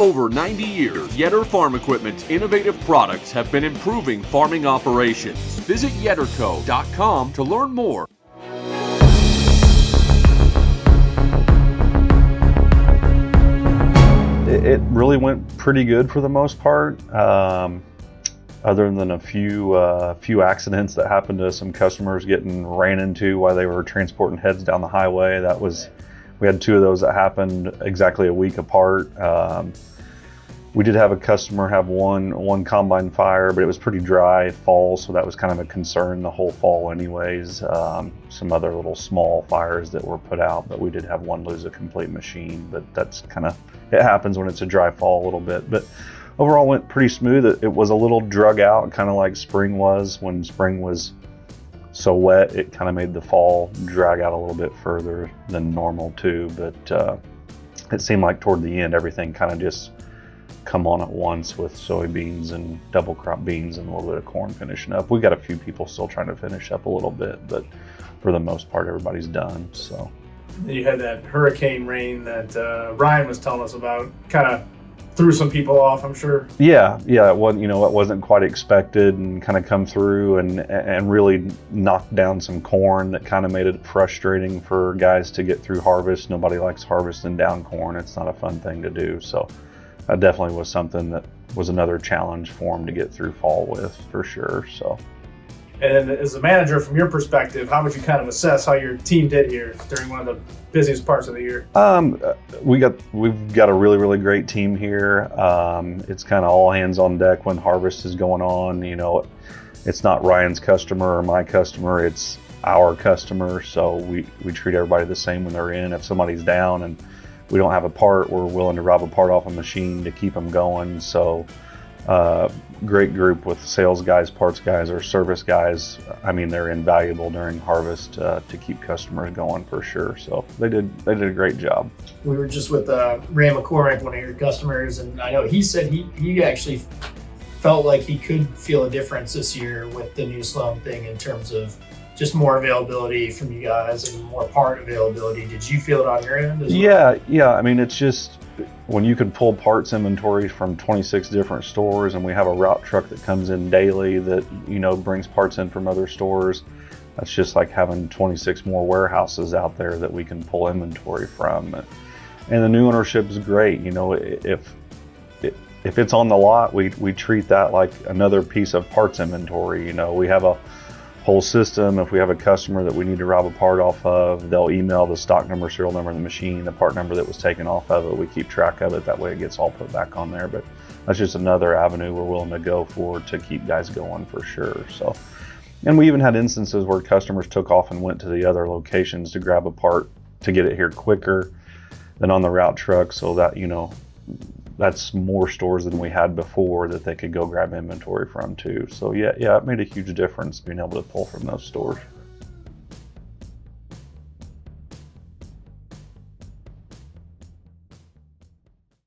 over 90 years, Yetter Farm Equipment's innovative products have been improving farming operations. Visit yetterco.com to learn more. It really went pretty good for the most part, other than a few accidents that happened to some customers getting ran into while they were transporting heads down the highway. We had 2 of those that happened exactly a week apart. We did have a customer have one combine fire, but it was pretty dry fall, so that was kind of a concern the whole fall anyways. Some other little small fires that were put out, but we did have one lose a complete machine, but that's it happens when it's a dry fall a little bit. But overall went pretty smooth. It was a little drug out, kind of like spring was. When spring was so wet, it kind of made the fall drag out a little bit further than normal too. But it seemed like toward the end, everything kind of just come on at once with soybeans and double crop beans and a little bit of corn finishing up. We got a few people still trying to finish up a little bit, but for the most part, everybody's done. So you had that hurricane rain that Ryan was telling us about, kind of threw some people off, I'm sure. Yeah, it wasn't quite expected, and kind of come through and really knocked down some corn that kind of made it frustrating for guys to get through harvest. Nobody likes harvesting down corn. It's not a fun thing to do. So that definitely was something that was another challenge for them to get through fall with, for sure. So. And as a manager, from your perspective, how would you kind of assess how your team did here during one of the busiest parts of the year? We've got a really, really great team here. It's kind of all hands on deck when harvest is going on. It's not Ryan's customer or my customer, it's our customer. So we treat everybody the same when they're in. If somebody's down and we don't have a part, we're willing to rob a part off a machine to keep them going. So great group with sales guys, parts guys, or service guys. I mean, they're invaluable during harvest to keep customers going, for sure. So they did a great job. We were just with Ray McCormick, one of your customers, and I know he said he actually felt like he could feel a difference this year with the new Sloan thing in terms of just more availability from you guys and more part availability. Did you feel it on your end as well? Yeah. I mean, it's just when you can pull parts inventory from 26 different stores, and we have a route truck that comes in daily that brings parts in from other stores. That's just like having 26 more warehouses out there that we can pull inventory from. And the new ownership is great. If it's on the lot, we treat that like another piece of parts inventory. We have a whole system. If we have a customer that we need to rob a part off of, they'll email the stock number, serial number of the machine, the part number that was taken off of it. We keep track of it. That way it gets all put back on there. But that's just another avenue we're willing to go for to keep guys going, for sure. So, and we even had instances where customers took off and went to the other locations to grab a part to get it here quicker than on the route truck. So that, that's more stores than we had before that they could go grab inventory from too. So yeah, it made a huge difference being able to pull from those stores.